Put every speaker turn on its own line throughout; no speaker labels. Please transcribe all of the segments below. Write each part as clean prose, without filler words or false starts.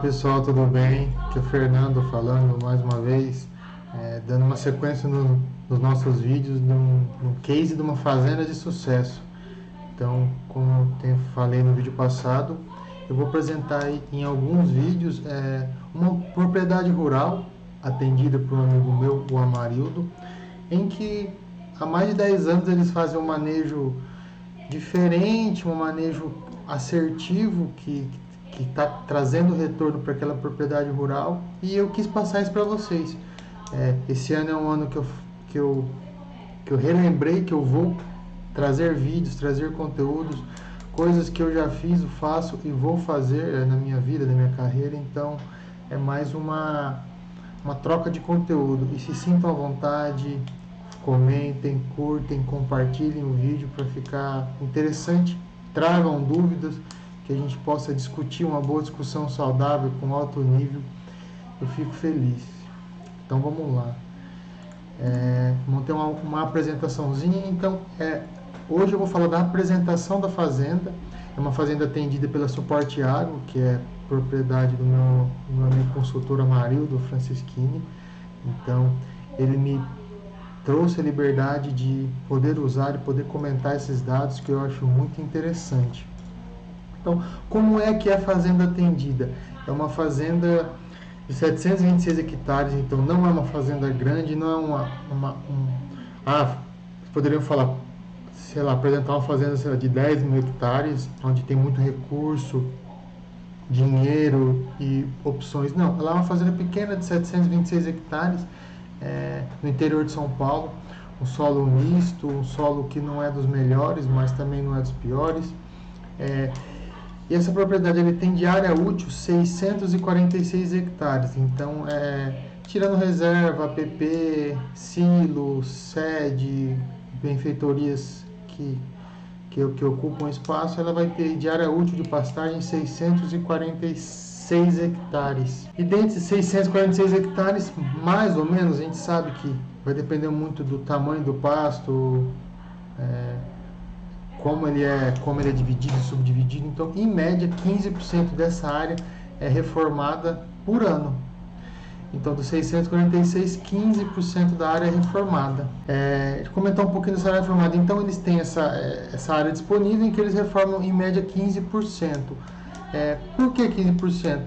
Pessoal, tudo bem? Aqui é o Fernando falando mais uma vez, dando uma sequência nos nossos vídeos no case de uma fazenda de sucesso. Então, como eu falei no vídeo passado, eu vou apresentar aí em alguns vídeos uma propriedade rural atendida por um amigo meu, o Amarildo, em que há mais de 10 anos eles fazem um manejo diferente, um manejo assertivo que está trazendo retorno para aquela propriedade rural, e eu quis passar isso para vocês. Esse ano é um ano que eu relembrei que eu vou trazer vídeos, trazer conteúdos, coisas que eu já fiz, faço e vou fazer na minha vida, na minha carreira. Então é mais uma troca de conteúdo, e se sintam à vontade, comentem, curtem, compartilhem o vídeo para ficar interessante, tragam dúvidas, que a gente possa discutir uma boa discussão saudável, com alto nível. Eu fico feliz. Então vamos lá. Vamos ter uma apresentaçãozinha. Então, hoje eu vou falar da apresentação da fazenda. É uma fazenda atendida pela Suporte Agro, que é propriedade do meu amigo consultor Amarildo Francischini. Então, ele me trouxe a liberdade de poder usar e poder comentar esses dados, que eu acho muito interessante. Então, como é que é a fazenda atendida? É uma fazenda de 726 hectares, então não é uma fazenda grande, não é poderiam falar, apresentar uma fazenda de 10 mil hectares, onde tem muito recurso, dinheiro e opções. Não, ela é uma fazenda pequena de 726 hectares, no interior de São Paulo, um solo misto, um solo que não é dos melhores, mas também não é dos piores. E essa propriedade ele tem de área útil 646 hectares. Então, tirando reserva, APP, silo, sede, benfeitorias que ocupam espaço, ela vai ter de área útil de pastagem 646 hectares. E desses 646 hectares, mais ou menos, a gente sabe que vai depender muito do tamanho do pasto, como ele é dividido e subdividido. Então, em média, 15% dessa área é reformada por ano. Então, dos 646, 15% da área é reformada. Comentar um pouquinho dessa área reformada. Então, eles têm essa área disponível em que eles reformam em média 15%. Por que 15%?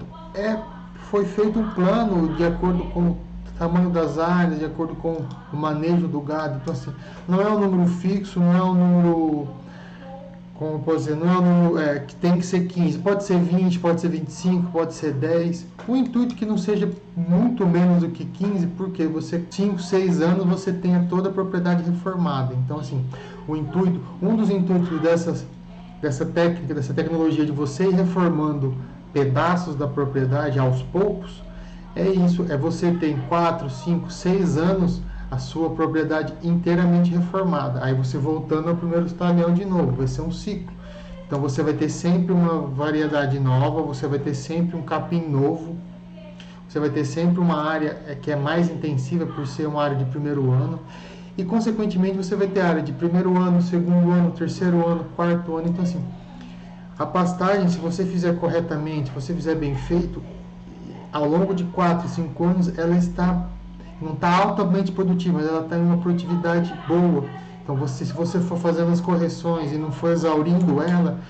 Foi feito um plano de acordo com o tamanho das áreas, de acordo com o manejo do gado. Então, assim, não é um número fixo, não é um número, como posso dizer, não é um número que tem que ser 15, pode ser 20, pode ser 25, pode ser 10. O intuito é que não seja muito menos do que 15, porque 5, 6 anos você tenha toda a propriedade reformada. Então, assim, um dos intuitos dessa técnica, dessa tecnologia de você ir reformando pedaços da propriedade aos poucos, é você ter em 4, 5, 6 anos a sua propriedade inteiramente reformada. Aí você voltando ao primeiro estalhão de novo, vai ser um ciclo. Então você vai ter sempre uma variedade nova, você vai ter sempre um capim novo, você vai ter sempre uma área que é mais intensiva por ser uma área de primeiro ano, e consequentemente você vai ter área de primeiro ano, segundo ano, terceiro ano, quarto ano. Então, assim, a pastagem, se você fizer corretamente, se você fizer bem feito, ao longo de 4, 5 anos, ela não está altamente produtiva, mas ela está em uma produtividade boa. Então, se você for fazendo as correções e não for exaurindo ela,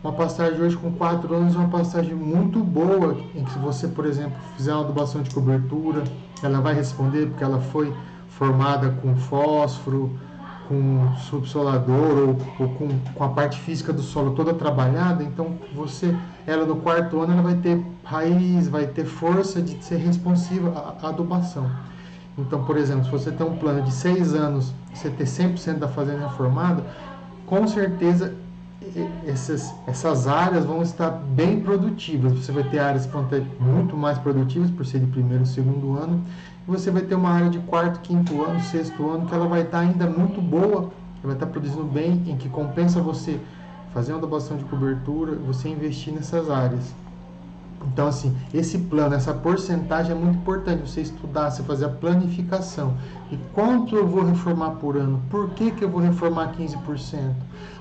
uma pastagem hoje com 4 anos é uma pastagem muito boa, em que se você, por exemplo, fizer uma adubação de cobertura, ela vai responder, porque ela foi formada com fósforo, com subsolador ou com a parte física do solo toda trabalhada. Então, ela no quarto ano, ela vai ter raiz, vai ter força de ser responsiva à adubação. Então, por exemplo, se você tem um plano de 6 anos, você ter 100% da fazenda reformada, com certeza essas áreas vão estar bem produtivas. Você vai ter áreas que vão ter muito mais produtivas, por ser de primeiro e segundo ano, e você vai ter uma área de quarto, quinto ano, sexto ano, que ela vai estar ainda muito boa, vai estar produzindo bem, em que compensa você fazer uma adubação de cobertura, você investir nessas áreas. Então, assim, esse plano, essa porcentagem é muito importante você estudar, você fazer a planificação. E quanto eu vou reformar por ano? Por que eu vou reformar 15%?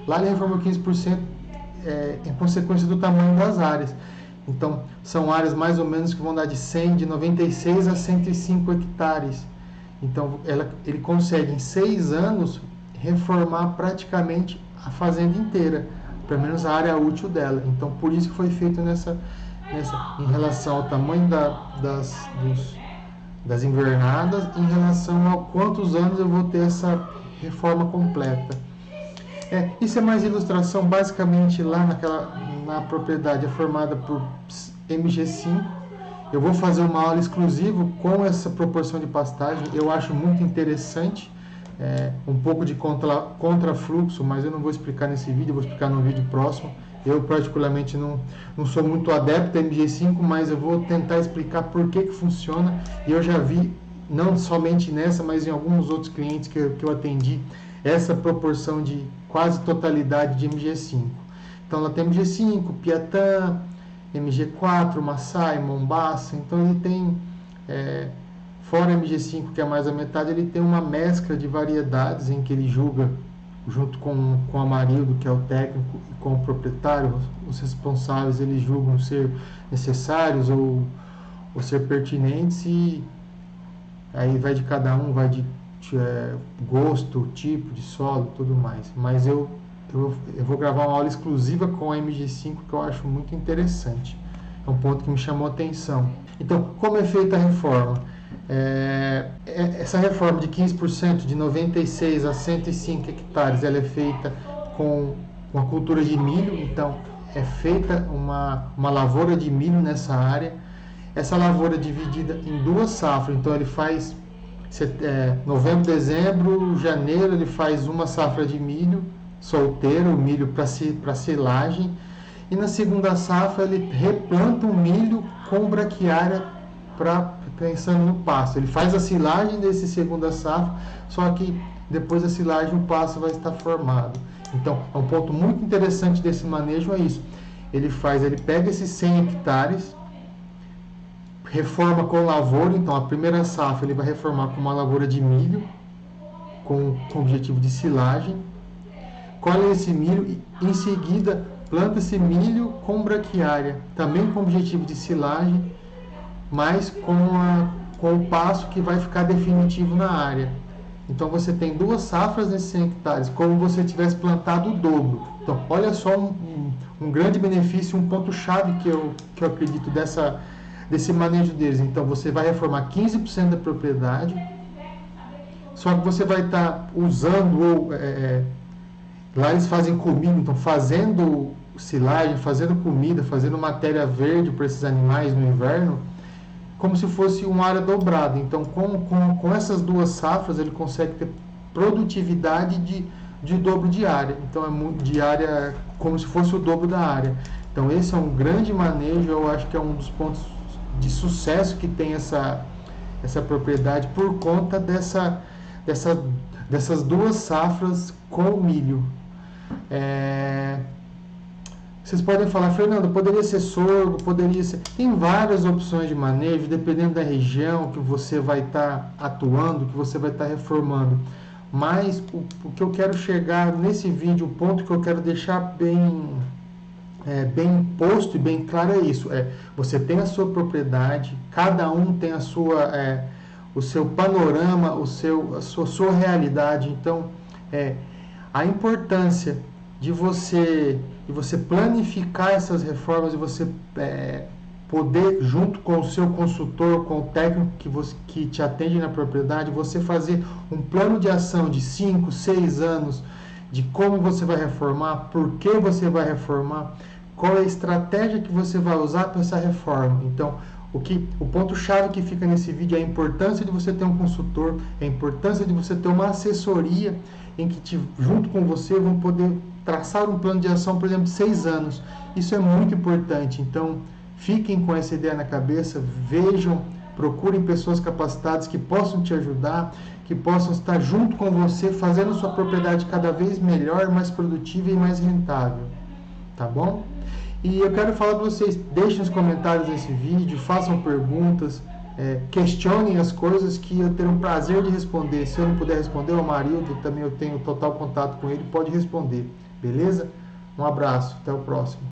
Lá ele reformou 15% em consequência do tamanho das áreas. Então, são áreas mais ou menos que vão dar de 100, de 96 a 105 hectares. Então, ele consegue, em 6 anos, reformar praticamente a fazenda inteira, pelo menos a área útil dela. Então, por isso que foi feito em relação ao tamanho das invernadas, em relação a quantos anos eu vou ter essa reforma completa. Isso é mais ilustração, basicamente lá na propriedade é formada por MG5. Eu vou fazer uma aula exclusiva com essa proporção de pastagem, eu acho muito interessante, um pouco de contrafluxo, mas eu não vou explicar nesse vídeo, eu vou explicar no vídeo próximo. Eu particularmente não sou muito adepto da MG5, mas eu vou tentar explicar por que funciona, e eu já vi, não somente nessa, mas em alguns outros clientes que eu atendi, essa proporção de quase totalidade de MG5. Então, ela tem MG5, Piatã, MG4, Massai, Mombasa. Então, ele tem, fora MG5, que é mais a metade, ele tem uma mescla de variedades em que ele julga, junto com o Amarildo, que é o técnico, e com o proprietário, os responsáveis, eles julgam ser necessários ou ser pertinentes, e aí vai de cada um, vai de gosto, tipo de solo, tudo mais. Mas eu vou gravar uma aula exclusiva com a MG5, que eu acho muito interessante. É um ponto que me chamou a atenção. Então, como é feita a reforma? Essa reforma de 15%, de 96 a 105 hectares, ela é feita com a cultura de milho. Então, é feita uma lavoura de milho nessa área. Essa lavoura é dividida em 2 safras. Então, ele faz novembro, dezembro, janeiro, ele faz uma safra de milho solteiro, o milho para silagem, e na segunda safra ele replanta o milho com braquiária pensando no pasto. Ele faz a silagem desse segunda safra, só que depois da silagem o pasto vai estar formado. Então, é um ponto muito interessante desse manejo, é isso. Ele pega esses 100 hectares, reforma com lavoura. Então, a primeira safra ele vai reformar com uma lavoura de milho, com o objetivo de silagem, colhe esse milho e em seguida planta esse milho com braquiária, também com o objetivo de silagem, mas com o pasto que vai ficar definitivo na área. Então, você tem 2 safras nesses 100 hectares, como você tivesse plantado o dobro. Então, olha só um grande benefício, um ponto-chave que eu acredito desse manejo deles. Então, você vai reformar 15% da propriedade, só que você vai estar usando, lá eles fazem comida, então fazendo silagem, fazendo comida, fazendo matéria verde para esses animais no inverno, como se fosse uma área dobrada. Então, com essas 2 safras, ele consegue ter produtividade de dobro de área. Então, de área como se fosse o dobro da área. Então, esse é um grande manejo, eu acho que é um dos pontos de sucesso que tem essa propriedade, por conta dessas 2 safras com o milho. Vocês podem falar, Fernando, poderia ser sorgo, poderia ser... Tem várias opções de manejo, dependendo da região que você vai estar atuando, que você vai estar reformando. Mas o que eu quero chegar nesse vídeo, o ponto que eu quero deixar bem posto e bem claro é isso. Você tem a sua propriedade, cada um tem o seu panorama, a sua realidade. Então, a importância de você planificar essas reformas e você poder, junto com o seu consultor, com o técnico que te atende na propriedade, você fazer um plano de ação de 5, 6 anos de como você vai reformar, por que você vai reformar, qual é a estratégia que você vai usar para essa reforma. Então, o ponto-chave que fica nesse vídeo é a importância de você ter um consultor, a importância de você ter uma assessoria em que, junto com você, vão poder traçar um plano de ação, por exemplo, de 6 anos. Isso é muito importante. Então, fiquem com essa ideia na cabeça, vejam, procurem pessoas capacitadas que possam te ajudar, que possam estar junto com você, fazendo sua propriedade cada vez melhor, mais produtiva e mais rentável. Tá bom? E eu quero falar para vocês, deixem os comentários desse vídeo, façam perguntas, questionem as coisas que eu terei um prazer de responder. Se eu não puder responder, o Amarildo, também eu tenho total contato com ele, pode responder. Beleza? Um abraço, até o próximo.